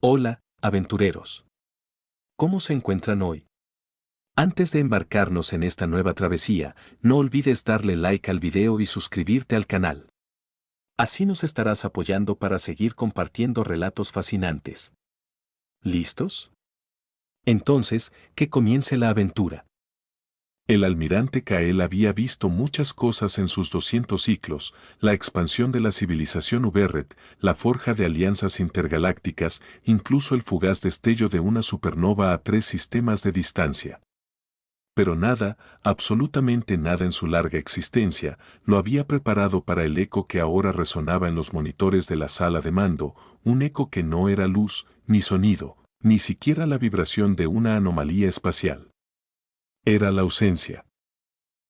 Hola, aventureros. ¿Cómo se encuentran hoy? Antes de embarcarnos en esta nueva travesía, no olvides darle like al video y suscribirte al canal. Así nos estarás apoyando para seguir compartiendo relatos fascinantes. ¿Listos? Entonces, que comience la aventura. El almirante Kael había visto muchas cosas en sus 200 ciclos: la expansión de la civilización Uberret, la forja de alianzas intergalácticas, incluso el fugaz destello de una supernova a 3 sistemas de distancia. Pero nada, absolutamente nada en su larga existencia, lo había preparado para el eco que ahora resonaba en los monitores de la sala de mando, un eco que no era luz, ni sonido, ni siquiera la vibración de una anomalía espacial. Era la ausencia.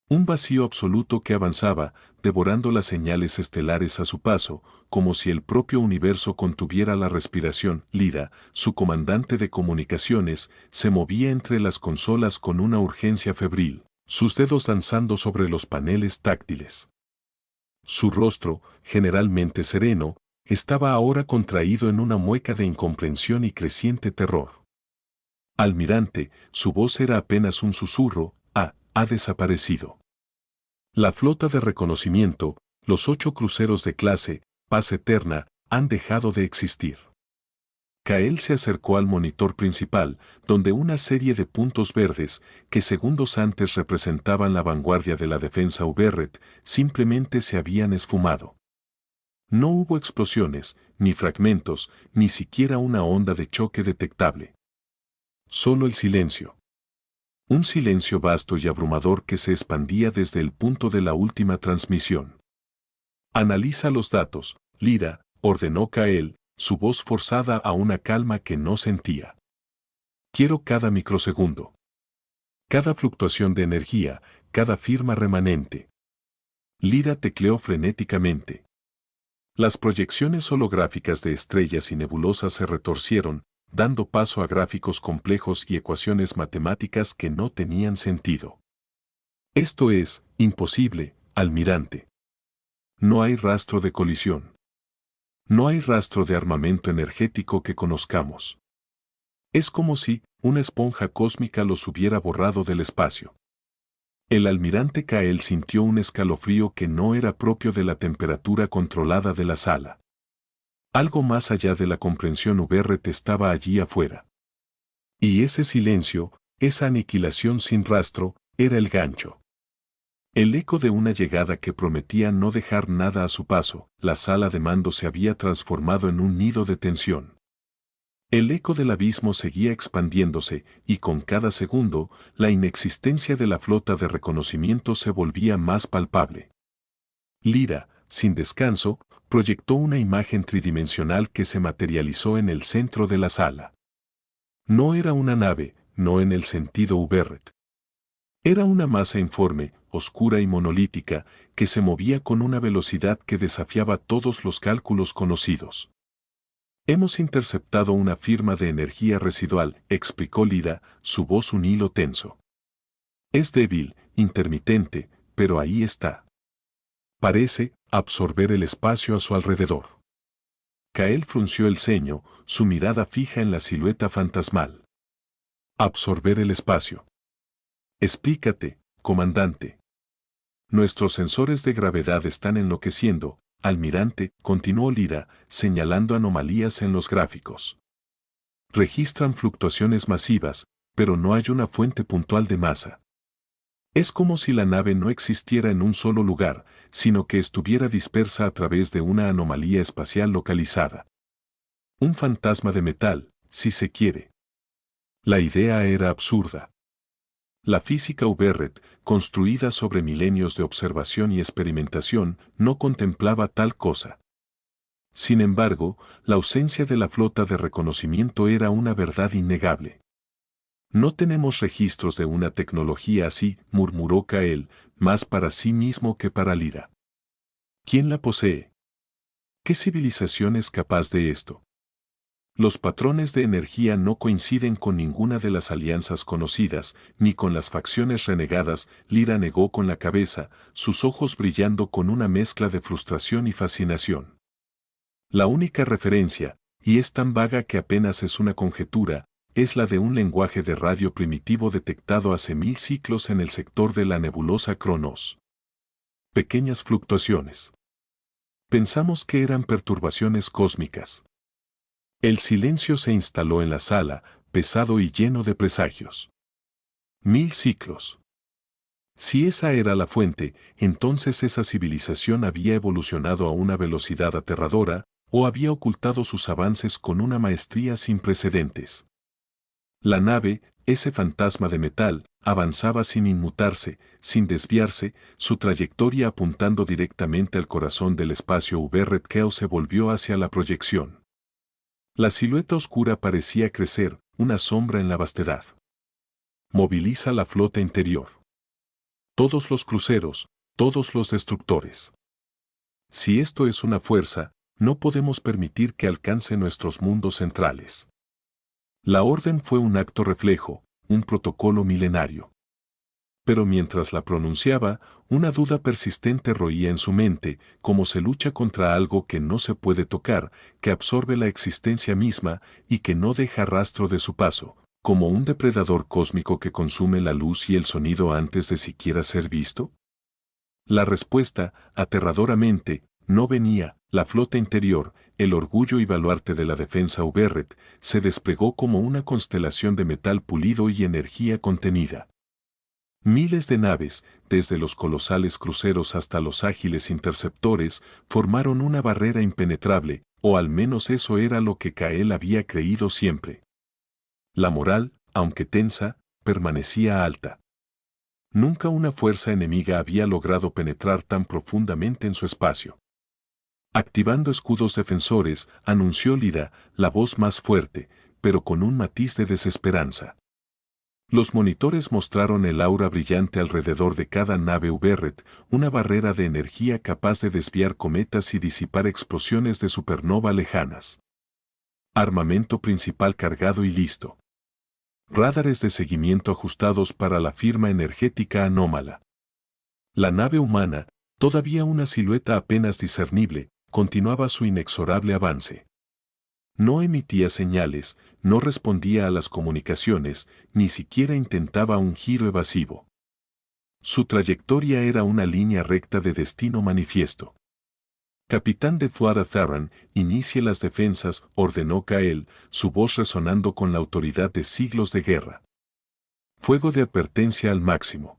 Un vacío absoluto que avanzaba, devorando las señales estelares a su paso, como si el propio universo contuviera la respiración. Lyra, su comandante de comunicaciones, se movía entre las consolas con una urgencia febril, sus dedos danzando sobre los paneles táctiles. Su rostro, generalmente sereno, estaba ahora contraído en una mueca de incomprensión y creciente terror. Almirante, su voz era apenas un susurro: ha desaparecido. La flota de reconocimiento, los 8 cruceros de clase Paz Eterna, han dejado de existir. Kael se acercó al monitor principal, donde una serie de puntos verdes, que segundos antes representaban la vanguardia de la defensa Uberret, simplemente se habían esfumado. No hubo explosiones, ni fragmentos, ni siquiera una onda de choque detectable. Solo el silencio. Un silencio vasto y abrumador que se expandía desde el punto de la última transmisión. Analiza los datos, Lyra, ordenó Kael, su voz forzada a una calma que no sentía. Quiero cada microsegundo. Cada fluctuación de energía, cada firma remanente. Lyra tecleó frenéticamente. Las proyecciones holográficas de estrellas y nebulosas se retorcieron, dando paso a gráficos complejos y ecuaciones matemáticas que no tenían sentido. Esto es imposible, almirante. No hay rastro de colisión. No hay rastro de armamento energético que conozcamos. Es como si una esponja cósmica los hubiera borrado del espacio. El almirante Kael sintió un escalofrío que no era propio de la temperatura controlada de la sala. Algo más allá de la comprensión Uberret estaba allí afuera. Y ese silencio, esa aniquilación sin rastro, era el gancho. El eco de una llegada que prometía no dejar nada a su paso. La sala de mando se había transformado en un nido de tensión. El eco del abismo seguía expandiéndose, y con cada segundo, la inexistencia de la flota de reconocimiento se volvía más palpable. Lyra, sin descanso, proyectó una imagen tridimensional que se materializó en el centro de la sala. No era una nave, no en el sentido Uberret. Era una masa informe, oscura y monolítica, que se movía con una velocidad que desafiaba todos los cálculos conocidos. Hemos interceptado una firma de energía residual, explicó Lyra, su voz un hilo tenso. Es débil, intermitente, pero ahí está. Parece absorber el espacio a su alrededor. Kael frunció el ceño, su mirada fija en la silueta fantasmal. Absorber el espacio. Explícate, comandante. Nuestros sensores de gravedad están enloqueciendo, almirante, continuó Lyra, señalando anomalías en los gráficos. Registran fluctuaciones masivas, pero no hay una fuente puntual de masa. Es como si la nave no existiera en un solo lugar, sino que estuviera dispersa a través de una anomalía espacial localizada. Un fantasma de metal, si se quiere. La idea era absurda. La física Uberret, construida sobre milenios de observación y experimentación, no contemplaba tal cosa. Sin embargo, la ausencia de la flota de reconocimiento era una verdad innegable. No tenemos registros de una tecnología así, murmuró Kael, más para sí mismo que para Lyra. ¿Quién la posee? ¿Qué civilización es capaz de esto? Los patrones de energía no coinciden con ninguna de las alianzas conocidas, ni con las facciones renegadas. Lyra negó con la cabeza, sus ojos brillando con una mezcla de frustración y fascinación. La única referencia, y es tan vaga que apenas es una conjetura, es la de un lenguaje de radio primitivo detectado hace 1000 ciclos en el sector de la nebulosa Cronos. Pequeñas fluctuaciones. Pensamos que eran perturbaciones cósmicas. El silencio se instaló en la sala, pesado y lleno de presagios. 1000 ciclos. Si esa era la fuente, entonces esa civilización había evolucionado a una velocidad aterradora, o había ocultado sus avances con una maestría sin precedentes. La nave, ese fantasma de metal, avanzaba sin inmutarse, sin desviarse, su trayectoria apuntando directamente al corazón del espacio Uberret Keo se volvió hacia la proyección. La silueta oscura parecía crecer, una sombra en la vastedad. Moviliza la flota interior. Todos los cruceros, todos los destructores. Si esto es una fuerza, no podemos permitir que alcance nuestros mundos centrales. La orden fue un acto reflejo, un protocolo milenario. Pero mientras la pronunciaba, una duda persistente roía en su mente, como se lucha contra algo que no se puede tocar, que absorbe la existencia misma y que no deja rastro de su paso, como un depredador cósmico que consume la luz y el sonido antes de siquiera ser visto. La respuesta, aterradoramente, no venía. La flota interior, el orgullo y baluarte de la defensa Uberret, se desplegó como una constelación de metal pulido y energía contenida. Miles de naves, desde los colosales cruceros hasta los ágiles interceptores, formaron una barrera impenetrable, o al menos eso era lo que Kael había creído siempre. La moral, aunque tensa, permanecía alta. Nunca una fuerza enemiga había logrado penetrar tan profundamente en su espacio. Activando escudos defensores, anunció Lyra, la voz más fuerte, pero con un matiz de desesperanza. Los monitores mostraron el aura brillante alrededor de cada nave Uberret, una barrera de energía capaz de desviar cometas y disipar explosiones de supernova lejanas. Armamento principal cargado y listo. Radares de seguimiento ajustados para la firma energética anómala. La nave humana, todavía una silueta apenas discernible, continuaba su inexorable avance. No emitía señales, no respondía a las comunicaciones, ni siquiera intentaba un giro evasivo. Su trayectoria era una línea recta de destino manifiesto. Capitán de Fuara Tharran, inicie las defensas, ordenó Kael, su voz resonando con la autoridad de siglos de guerra. Fuego de advertencia al máximo.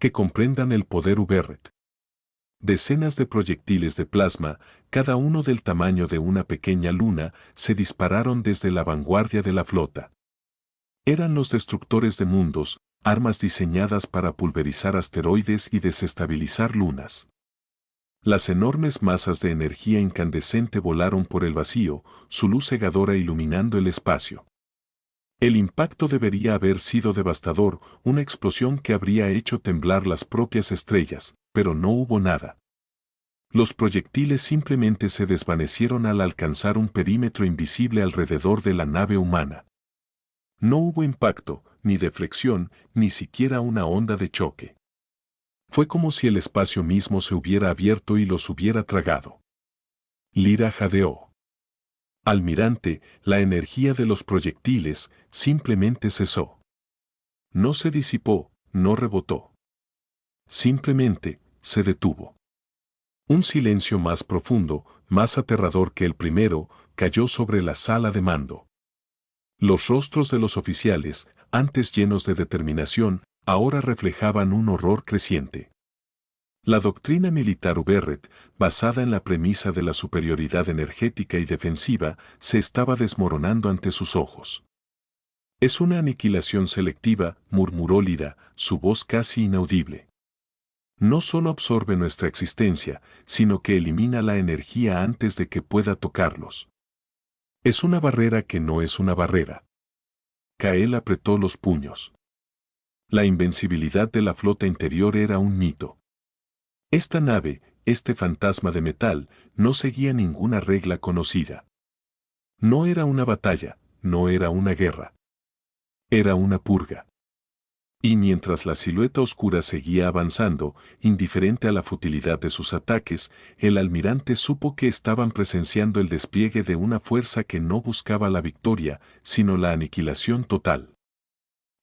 Que comprendan el poder Uberret. Decenas de proyectiles de plasma, cada uno del tamaño de una pequeña luna, se dispararon desde la vanguardia de la flota. Eran los destructores de mundos, armas diseñadas para pulverizar asteroides y desestabilizar lunas. Las enormes masas de energía incandescente volaron por el vacío, su luz cegadora iluminando el espacio. El impacto debería haber sido devastador, una explosión que habría hecho temblar las propias estrellas, pero no hubo nada. Los proyectiles simplemente se desvanecieron al alcanzar un perímetro invisible alrededor de la nave humana. No hubo impacto, ni deflexión, ni siquiera una onda de choque. Fue como si el espacio mismo se hubiera abierto y los hubiera tragado. Lyra jadeó. Almirante, la energía de los proyectiles simplemente cesó. No se disipó, no rebotó. Simplemente se detuvo. Un silencio más profundo, más aterrador que el primero, cayó sobre la sala de mando. Los rostros de los oficiales, antes llenos de determinación, ahora reflejaban un horror creciente. La doctrina militar Uberret, basada en la premisa de la superioridad energética y defensiva, se estaba desmoronando ante sus ojos. Es una aniquilación selectiva, murmuró Lyra, su voz casi inaudible. No solo absorbe nuestra existencia, sino que elimina la energía antes de que pueda tocarlos. Es una barrera que no es una barrera. Kael apretó los puños. La invencibilidad de la flota interior era un mito. Esta nave, este fantasma de metal, no seguía ninguna regla conocida. No era una batalla, no era una guerra. Era una purga. Y mientras la silueta oscura seguía avanzando, indiferente a la futilidad de sus ataques, el almirante supo que estaban presenciando el despliegue de una fuerza que no buscaba la victoria, sino la aniquilación total.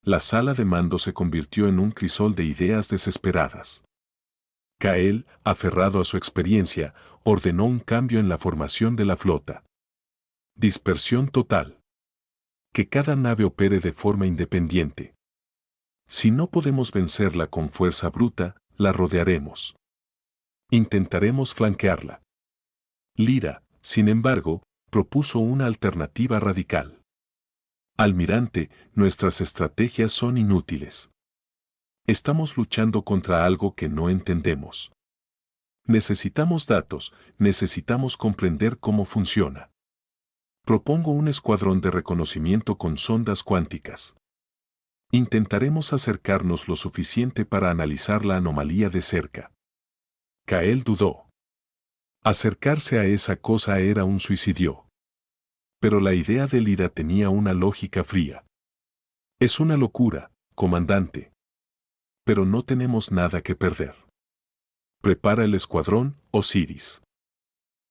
La sala de mando se convirtió en un crisol de ideas desesperadas. Kael, aferrado a su experiencia, ordenó un cambio en la formación de la flota. Dispersión total. Que cada nave opere de forma independiente. Si no podemos vencerla con fuerza bruta, la rodearemos. Intentaremos flanquearla. Lyra, sin embargo, propuso una alternativa radical. Almirante, nuestras estrategias son inútiles. Estamos luchando contra algo que no entendemos. Necesitamos datos, necesitamos comprender cómo funciona. Propongo un escuadrón de reconocimiento con sondas cuánticas. Intentaremos acercarnos lo suficiente para analizar la anomalía de cerca. Kael dudó. Acercarse a esa cosa era un suicidio. Pero la idea de Lyra tenía una lógica fría. Es una locura, comandante. Pero no tenemos nada que perder. Prepara el escuadrón, Osiris.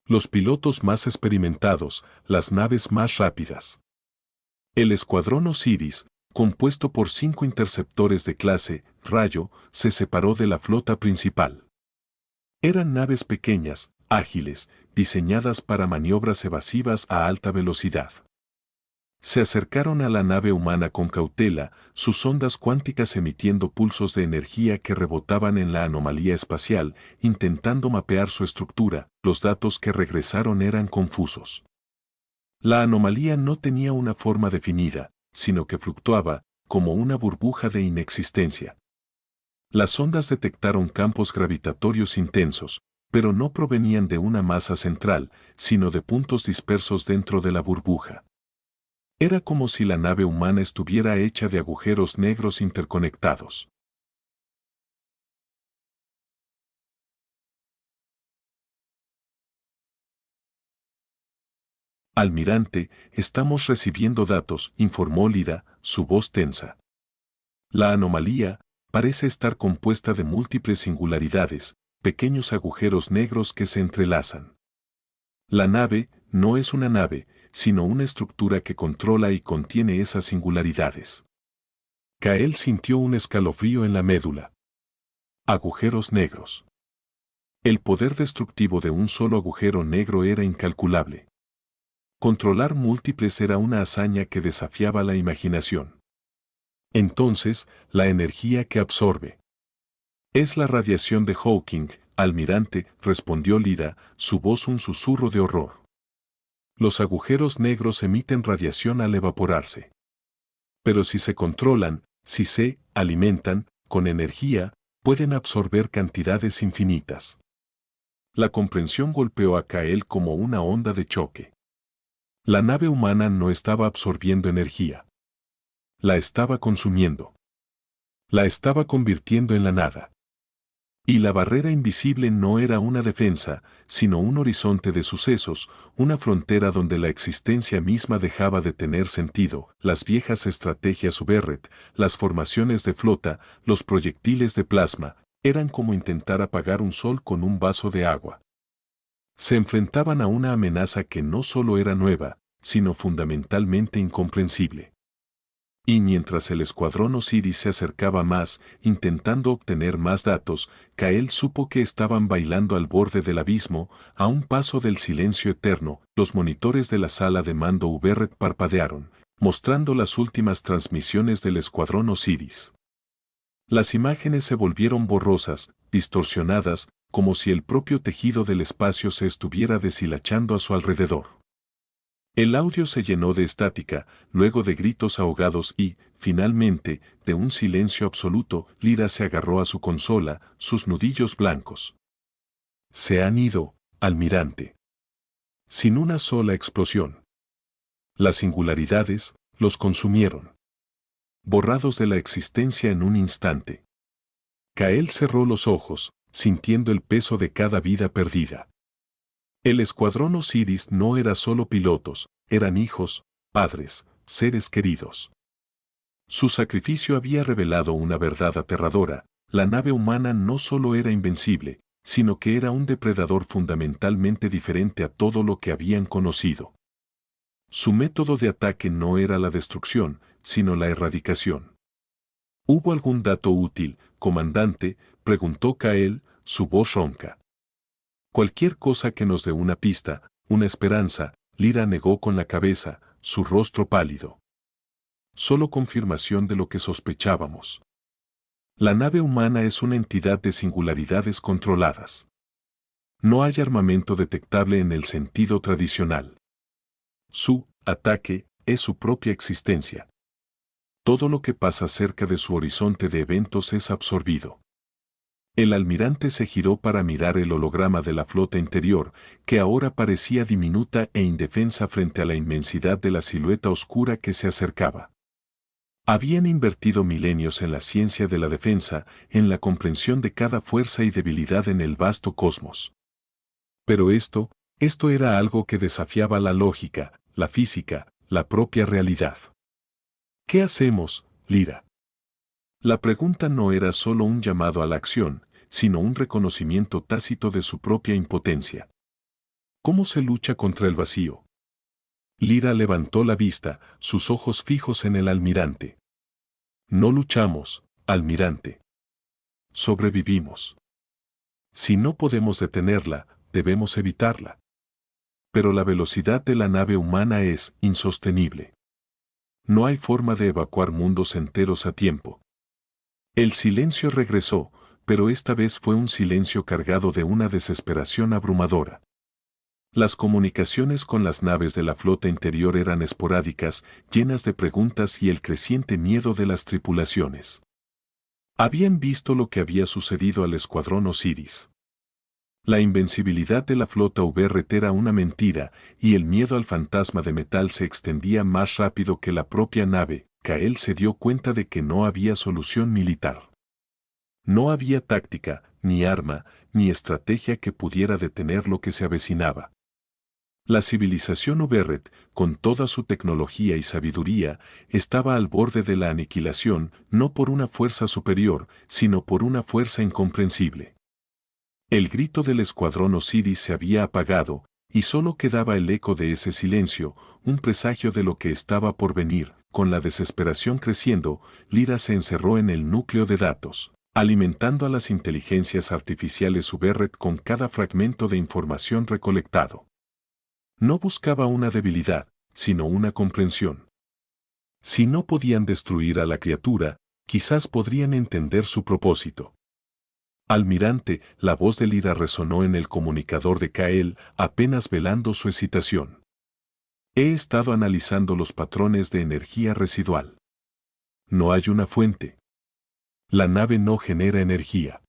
Los pilotos más experimentados, las naves más rápidas. El escuadrón Osiris, compuesto por 5 interceptores de clase Rayo, se separó de la flota principal. Eran naves pequeñas, ágiles, diseñadas para maniobras evasivas a alta velocidad. Se acercaron a la nave humana con cautela, sus ondas cuánticas emitiendo pulsos de energía que rebotaban en la anomalía espacial, intentando mapear su estructura. Los datos que regresaron eran confusos. La anomalía no tenía una forma definida, sino que fluctuaba, como una burbuja de inexistencia. Las ondas detectaron campos gravitatorios intensos, pero no provenían de una masa central, sino de puntos dispersos dentro de la burbuja. Era como si la nave humana estuviera hecha de agujeros negros interconectados. Almirante, estamos recibiendo datos, informó Lyra, su voz tensa. La anomalía parece estar compuesta de múltiples singularidades, pequeños agujeros negros que se entrelazan. La nave no es una nave, sino una estructura que controla y contiene esas singularidades. Kael sintió un escalofrío en la médula. Agujeros negros. El poder destructivo de un solo agujero negro era incalculable. Controlar múltiples era una hazaña que desafiaba la imaginación. Entonces, la energía que absorbe. Es la radiación de Hawking, almirante, respondió Lyra, su voz un susurro de horror. Los agujeros negros emiten radiación al evaporarse. Pero si se controlan, si se alimentan con energía, pueden absorber cantidades infinitas. La comprensión golpeó a Kael como una onda de choque. La nave humana no estaba absorbiendo energía. La estaba consumiendo. La estaba convirtiendo en la nada. Y la barrera invisible no era una defensa, sino un horizonte de sucesos, una frontera donde la existencia misma dejaba de tener sentido. Las viejas estrategias Uberret, las formaciones de flota, los proyectiles de plasma, eran como intentar apagar un sol con un vaso de agua. Se enfrentaban a una amenaza que no solo era nueva, sino fundamentalmente incomprensible. Y mientras el escuadrón Osiris se acercaba más, intentando obtener más datos, Kael supo que estaban bailando al borde del abismo, a un paso del silencio eterno. Los monitores de la sala de mando Uberret parpadearon, mostrando las últimas transmisiones del escuadrón Osiris. Las imágenes se volvieron borrosas, distorsionadas, como si el propio tejido del espacio se estuviera deshilachando a su alrededor. El audio se llenó de estática, luego de gritos ahogados y, finalmente, de un silencio absoluto. Lyra se agarró a su consola, sus nudillos blancos. Se han ido, almirante. Sin una sola explosión. Las singularidades los consumieron. Borrados de la existencia en un instante. Kael cerró los ojos, sintiendo el peso de cada vida perdida. El escuadrón Osiris no era solo pilotos, eran hijos, padres, seres queridos. Su sacrificio había revelado una verdad aterradora: la nave humana no solo era invencible, sino que era un depredador fundamentalmente diferente a todo lo que habían conocido. Su método de ataque no era la destrucción, sino la erradicación. ¿Hubo algún dato útil, comandante?, preguntó Kael, su voz ronca. Cualquier cosa que nos dé una pista, una esperanza, Lyra negó con la cabeza, su rostro pálido. Solo confirmación de lo que sospechábamos. La nave humana es una entidad de singularidades controladas. No hay armamento detectable en el sentido tradicional. Su ataque es su propia existencia. Todo lo que pasa cerca de su horizonte de eventos es absorbido. El almirante se giró para mirar el holograma de la flota interior, que ahora parecía diminuta e indefensa frente a la inmensidad de la silueta oscura que se acercaba. Habían invertido milenios en la ciencia de la defensa, en la comprensión de cada fuerza y debilidad en el vasto cosmos. Pero esto era algo que desafiaba la lógica, la física, la propia realidad. ¿Qué hacemos, Lyra? La pregunta no era solo un llamado a la acción, sino un reconocimiento tácito de su propia impotencia. ¿Cómo se lucha contra el vacío? Lyra levantó la vista, sus ojos fijos en el almirante. No luchamos, almirante. Sobrevivimos. Si no podemos detenerla, debemos evitarla. Pero la velocidad de la nave humana es insostenible. No hay forma de evacuar mundos enteros a tiempo. El silencio regresó, pero esta vez fue un silencio cargado de una desesperación abrumadora. Las comunicaciones con las naves de la flota interior eran esporádicas, llenas de preguntas y el creciente miedo de las tripulaciones. Habían visto lo que había sucedido al escuadrón Osiris. La invencibilidad de la flota VRT era una mentira, y el miedo al fantasma de metal se extendía más rápido que la propia nave. Kael se dio cuenta de que no había solución militar. No había táctica, ni arma, ni estrategia que pudiera detener lo que se avecinaba. La civilización Uberret, con toda su tecnología y sabiduría, estaba al borde de la aniquilación, no por una fuerza superior, sino por una fuerza incomprensible. El grito del escuadrón Osiris se había apagado, y solo quedaba el eco de ese silencio, un presagio de lo que estaba por venir. Con la desesperación creciendo, Lyra se encerró en el núcleo de datos, alimentando a las inteligencias artificiales Uberret con cada fragmento de información recolectado. No buscaba una debilidad, sino una comprensión. Si no podían destruir a la criatura, quizás podrían entender su propósito. Almirante, la voz de Lyra resonó en el comunicador de Kael, apenas velando su excitación. He estado analizando los patrones de energía residual. No hay una fuente. La nave no genera energía.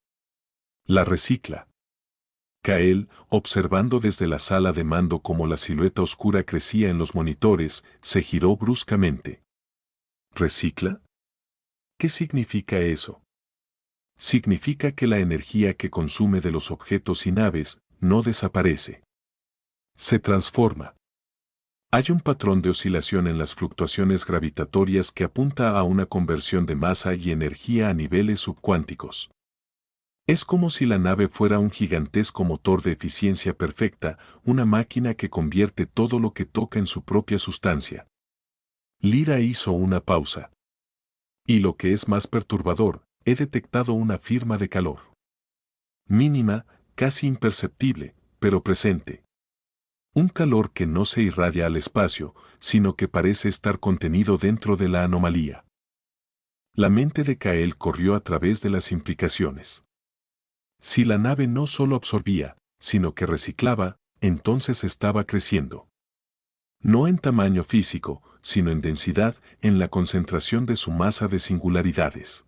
La recicla. Kael, observando desde la sala de mando cómo la silueta oscura crecía en los monitores, se giró bruscamente. ¿Recicla? ¿Qué significa eso? Significa que la energía que consume de los objetos y naves no desaparece. Se transforma. Hay un patrón de oscilación en las fluctuaciones gravitatorias que apunta a una conversión de masa y energía a niveles subcuánticos. Es como si la nave fuera un gigantesco motor de eficiencia perfecta, una máquina que convierte todo lo que toca en su propia sustancia. Lyra hizo una pausa. Y lo que es más perturbador, he detectado una firma de calor. Mínima, casi imperceptible, pero presente. Un calor que no se irradia al espacio, sino que parece estar contenido dentro de la anomalía. La mente de Kael corrió a través de las implicaciones. Si la nave no solo absorbía, sino que reciclaba, entonces estaba creciendo. No en tamaño físico, sino en densidad, en la concentración de su masa de singularidades.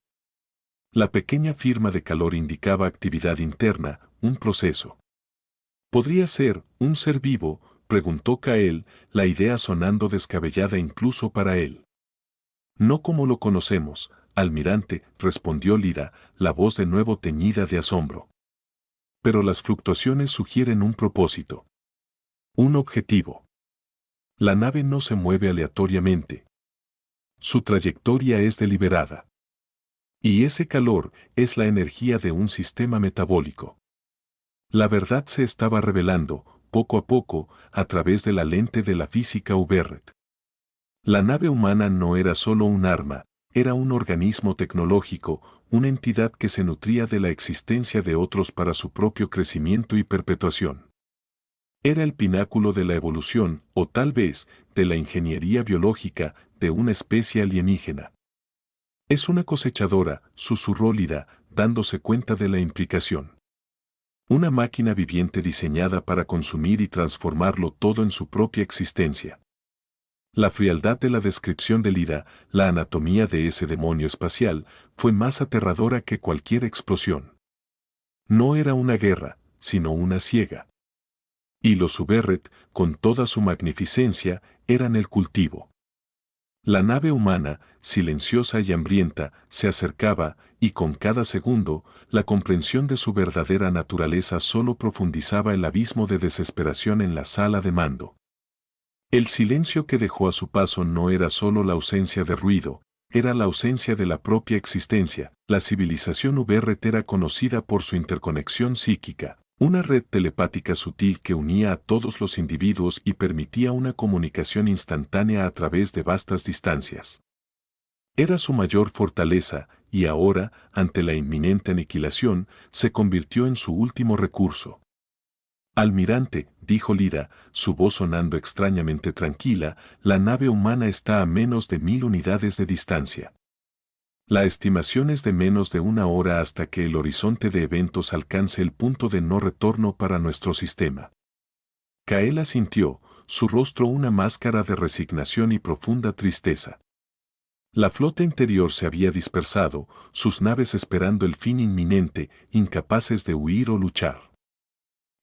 La pequeña firma de calor indicaba actividad interna, un proceso. ¿Podría ser un ser vivo?, preguntó Kael, la idea sonando descabellada incluso para él. No como lo conocemos, almirante, respondió Lyra, la voz de nuevo teñida de asombro. Pero las fluctuaciones sugieren un propósito. Un objetivo. La nave no se mueve aleatoriamente. Su trayectoria es deliberada. Y ese calor es la energía de un sistema metabólico. La verdad se estaba revelando, poco a poco, a través de la lente de la física Uberret. La nave humana no era solo un arma, era un organismo tecnológico, una entidad que se nutría de la existencia de otros para su propio crecimiento y perpetuación. Era el pináculo de la evolución, o tal vez, de la ingeniería biológica, de una especie alienígena. Es una cosechadora, susurró Lyra, dándose cuenta de la implicación. Una máquina viviente diseñada para consumir y transformarlo todo en su propia existencia. La frialdad de la descripción de Lyra, la anatomía de ese demonio espacial, fue más aterradora que cualquier explosión. No era una guerra, sino una ciega. Y los Uberret, con toda su magnificencia, eran el cultivo. La nave humana, silenciosa y hambrienta, se acercaba, y con cada segundo, la comprensión de su verdadera naturaleza solo profundizaba el abismo de desesperación en la sala de mando. El silencio que dejó a su paso no era solo la ausencia de ruido, era la ausencia de la propia existencia. La civilización Uberret era conocida por su interconexión psíquica, una red telepática sutil que unía a todos los individuos y permitía una comunicación instantánea a través de vastas distancias. Era su mayor fortaleza, y ahora, ante la inminente aniquilación, se convirtió en su último recurso. Almirante, dijo Lyra, su voz sonando extrañamente tranquila, la nave humana está a menos de 1000 unidades de distancia. La estimación es de menos de una hora hasta que el horizonte de eventos alcance el punto de no retorno para nuestro sistema. Kael asintió, su rostro una máscara de resignación y profunda tristeza. La flota interior se había dispersado, sus naves esperando el fin inminente, incapaces de huir o luchar.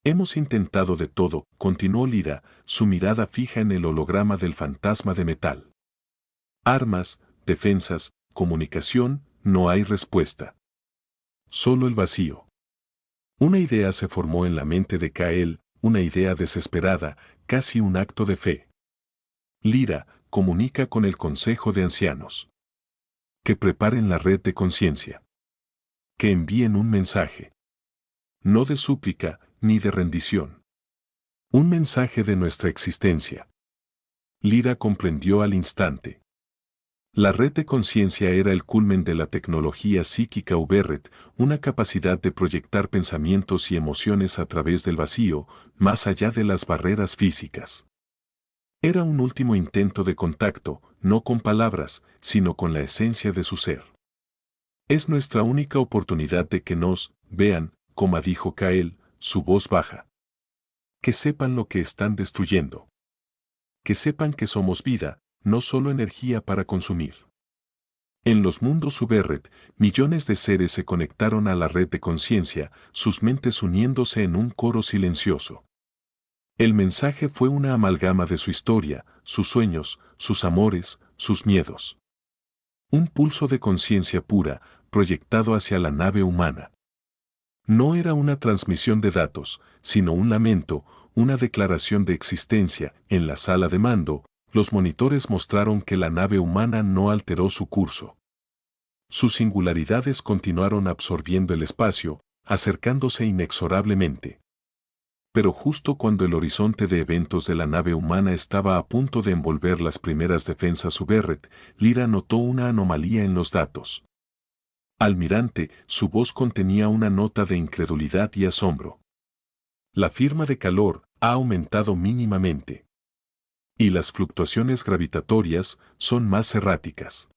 Hemos intentado de todo, continuó Lyra, su mirada fija en el holograma del fantasma de metal. Armas, defensas, comunicación, no hay respuesta. Solo el vacío. Una idea se formó en la mente de Kael, una idea desesperada, casi un acto de fe. Lyra, comunica con el Consejo de Ancianos. Que preparen la red de conciencia. Que envíen un mensaje. No de súplica, ni de rendición. Un mensaje de nuestra existencia. Lyra comprendió al instante. La red de conciencia era el culmen de la tecnología psíquica Uberret, una capacidad de proyectar pensamientos y emociones a través del vacío, más allá de las barreras físicas. Era un último intento de contacto, no con palabras, sino con la esencia de su ser. Es nuestra única oportunidad de que nos vean, como dijo Kael, su voz baja. Que sepan lo que están destruyendo. Que sepan que somos vida, no solo energía para consumir. En los mundos Uberret, millones de seres se conectaron a la red de conciencia, sus mentes uniéndose en un coro silencioso. El mensaje fue una amalgama de su historia, sus sueños, sus amores, sus miedos. Un pulso de conciencia pura, proyectado hacia la nave humana. No era una transmisión de datos, sino un lamento, una declaración de existencia. En la sala de mando, los monitores mostraron que la nave humana no alteró su curso. Sus singularidades continuaron absorbiendo el espacio, acercándose inexorablemente. Pero justo cuando el horizonte de eventos de la nave humana estaba a punto de envolver las primeras defensas Uberret, Lyra notó una anomalía en los datos. Almirante, su voz contenía una nota de incredulidad y asombro. La firma de calor ha aumentado mínimamente. Y las fluctuaciones gravitatorias son más erráticas.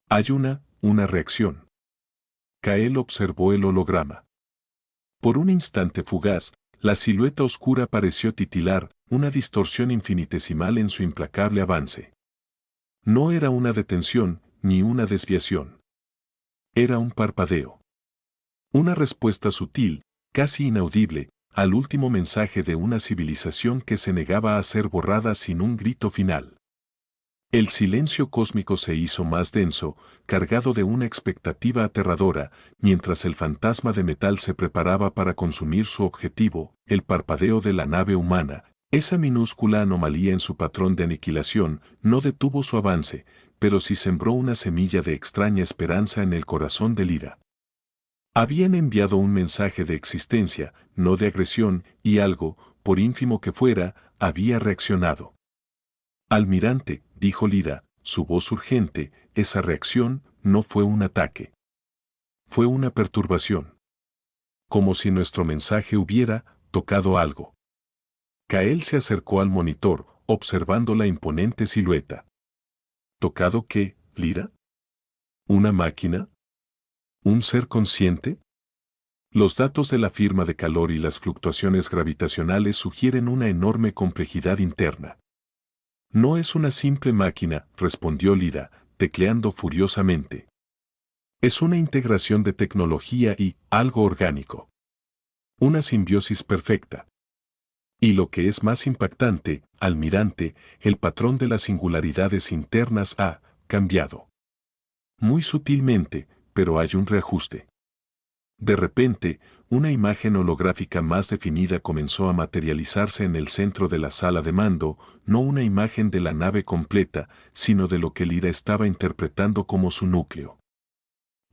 Hay una reacción. Kael observó el holograma. Por un instante fugaz, la silueta oscura pareció titilar, una distorsión infinitesimal en su implacable avance. No era una detención, ni una desviación. Era un parpadeo. Una respuesta sutil, casi inaudible, al último mensaje de una civilización que se negaba a ser borrada sin un grito final. El silencio cósmico se hizo más denso, cargado de una expectativa aterradora, mientras el fantasma de metal se preparaba para consumir su objetivo. El parpadeo de la nave humana, Esa minúscula anomalía en su patrón de aniquilación no detuvo su avance, pero sí sembró una semilla de extraña esperanza en el corazón de Lyra. Habían enviado un mensaje de existencia, no de agresión, y algo, por ínfimo que fuera, había reaccionado. Almirante, dijo Lyra, su voz urgente, esa reacción no fue un ataque. Fue una perturbación. Como si nuestro mensaje hubiera tocado algo. Kael se acercó al monitor, observando la imponente silueta. ¿Tocado qué, Lyra? ¿Una máquina? ¿Un ser consciente? Los datos de la firma de calor y las fluctuaciones gravitacionales sugieren una enorme complejidad interna. No es una simple máquina, respondió Lyra, tecleando furiosamente. Es una integración de tecnología y algo orgánico. Una simbiosis perfecta. Y lo que es más impactante, almirante, el patrón de las singularidades internas ha cambiado. Muy sutilmente, pero hay un reajuste. De repente, una imagen holográfica más definida comenzó a materializarse en el centro de la sala de mando, no una imagen de la nave completa, sino de lo que Lyra estaba interpretando como su núcleo.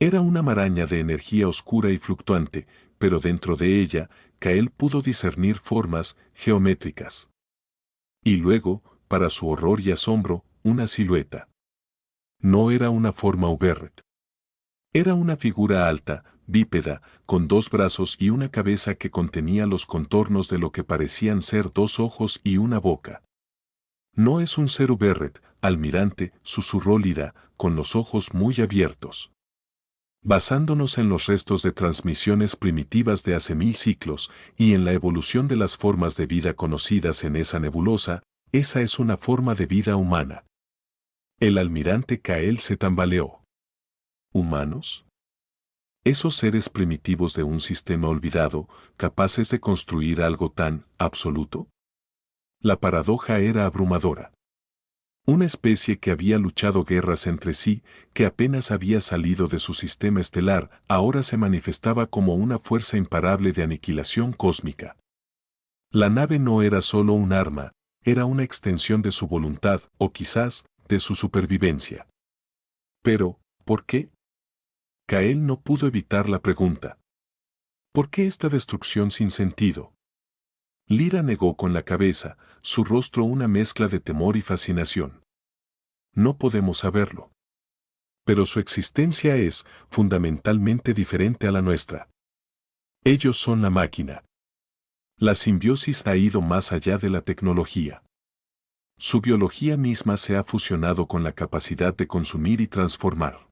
Era una maraña de energía oscura y fluctuante, pero dentro de ella, Kael pudo discernir formas geométricas. Y luego, para su horror y asombro, una silueta. No era una forma Uberret. Era una figura alta, bípeda, con dos brazos y una cabeza que contenía los contornos de lo que parecían ser dos ojos y una boca. No es un ser Uberret, almirante, susurró Lyra, con los ojos muy abiertos. Basándonos en los restos de transmisiones primitivas de hace 1000 ciclos y en la evolución de las formas de vida conocidas en esa nebulosa, esa es una forma de vida humana. El almirante Kael se tambaleó. ¿Humanos? Esos seres primitivos de un sistema olvidado, capaces de construir algo tan absoluto. La paradoja era abrumadora. Una especie que había luchado guerras entre sí, que apenas había salido de su sistema estelar, ahora se manifestaba como una fuerza imparable de aniquilación cósmica. La nave no era solo un arma, era una extensión de su voluntad, o quizás, de su supervivencia. Pero, ¿por qué? Kael no pudo evitar la pregunta. ¿Por qué esta destrucción sin sentido? Lyra negó con la cabeza, su rostro una mezcla de temor y fascinación. No podemos saberlo. Pero su existencia es fundamentalmente diferente a la nuestra. Ellos son la máquina. La simbiosis ha ido más allá de la tecnología. Su biología misma se ha fusionado con la capacidad de consumir y transformar.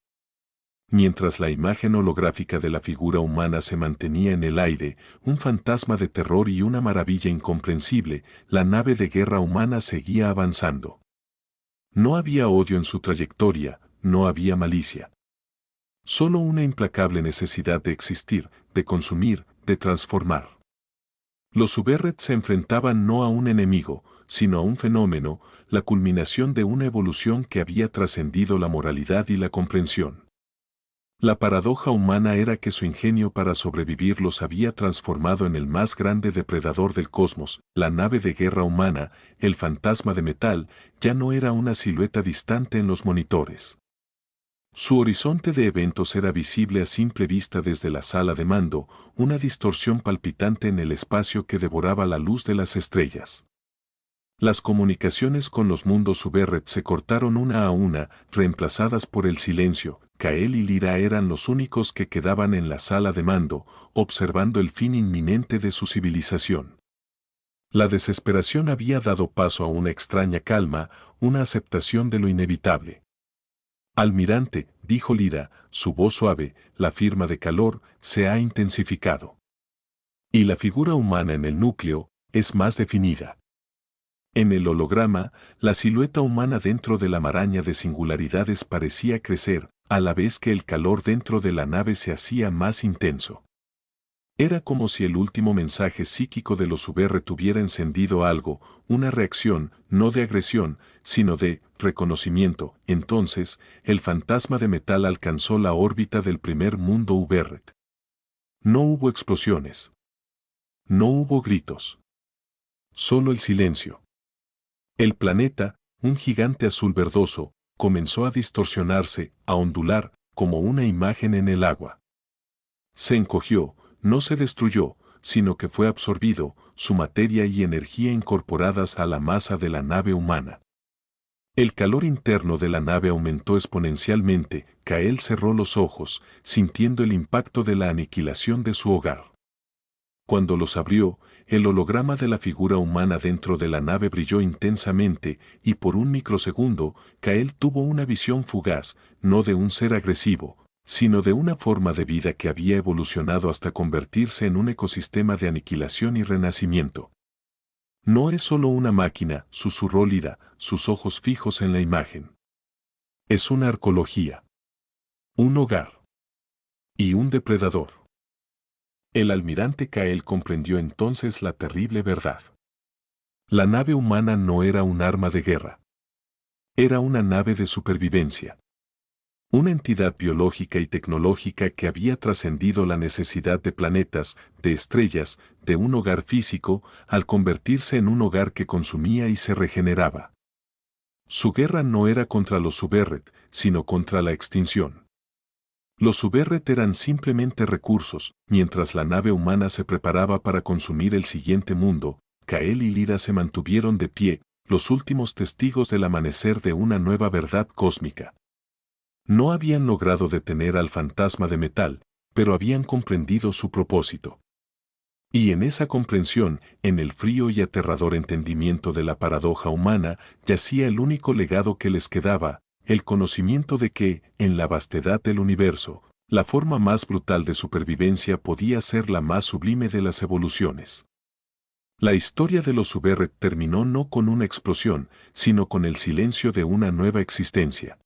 Mientras la imagen holográfica de la figura humana se mantenía en el aire, un fantasma de terror y una maravilla incomprensible, la nave de guerra humana seguía avanzando. No había odio en su trayectoria, no había malicia. Solo una implacable necesidad de existir, de consumir, de transformar. Los Uberret se enfrentaban no a un enemigo, sino a un fenómeno, la culminación de una evolución que había trascendido la moralidad y la comprensión. La paradoja humana era que su ingenio para sobrevivir los había transformado en el más grande depredador del cosmos, la nave de guerra humana, el fantasma de metal, ya no era una silueta distante en los monitores. Su horizonte de eventos era visible a simple vista desde la sala de mando, una distorsión palpitante en el espacio que devoraba la luz de las estrellas. Las comunicaciones con los mundos Uberret se cortaron una a una, reemplazadas por el silencio. Kael y Lyra eran los únicos que quedaban en la sala de mando, observando el fin inminente de su civilización. La desesperación había dado paso a una extraña calma, una aceptación de lo inevitable. Almirante, dijo Lyra, su voz suave, la firma de calor se ha intensificado. Y la figura humana en el núcleo es más definida. En el holograma, la silueta humana dentro de la maraña de singularidades parecía crecer, a la vez que el calor dentro de la nave se hacía más intenso. Era como si el último mensaje psíquico de los Uberret hubiera encendido algo, una reacción, no de agresión, sino de reconocimiento. Entonces, el fantasma de metal alcanzó la órbita del primer mundo Uberret. No hubo explosiones. No hubo gritos. Solo el silencio. El planeta, un gigante azul verdoso, comenzó a distorsionarse, a ondular, como una imagen en el agua. Se encogió, no se destruyó, sino que fue absorbido, su materia y energía incorporadas a la masa de la nave humana. El calor interno de la nave aumentó exponencialmente, Kael cerró los ojos, sintiendo el impacto de la aniquilación de su hogar. Cuando los abrió, el holograma de la figura humana dentro de la nave brilló intensamente, y por un microsegundo, Kael tuvo una visión fugaz, no de un ser agresivo, sino de una forma de vida que había evolucionado hasta convertirse en un ecosistema de aniquilación y renacimiento. No es solo una máquina, susurró Lida, sus ojos fijos en la imagen. Es una arqueología. Un hogar. Y un depredador. El almirante Kael comprendió entonces la terrible verdad. La nave humana no era un arma de guerra. Era una nave de supervivencia. Una entidad biológica y tecnológica que había trascendido la necesidad de planetas, de estrellas, de un hogar físico, al convertirse en un hogar que consumía y se regeneraba. Su guerra no era contra los Suberret, sino contra la extinción. Los Suberret eran simplemente recursos, mientras la nave humana se preparaba para consumir el siguiente mundo. Kael y Lida se mantuvieron de pie, los últimos testigos del amanecer de una nueva verdad cósmica. No habían logrado detener al fantasma de metal, pero habían comprendido su propósito. Y en esa comprensión, en el frío y aterrador entendimiento de la paradoja humana, yacía el único legado que les quedaba, el conocimiento de que, en la vastedad del universo, la forma más brutal de supervivencia podía ser la más sublime de las evoluciones. La historia de los Suberret terminó no con una explosión, sino con el silencio de una nueva existencia.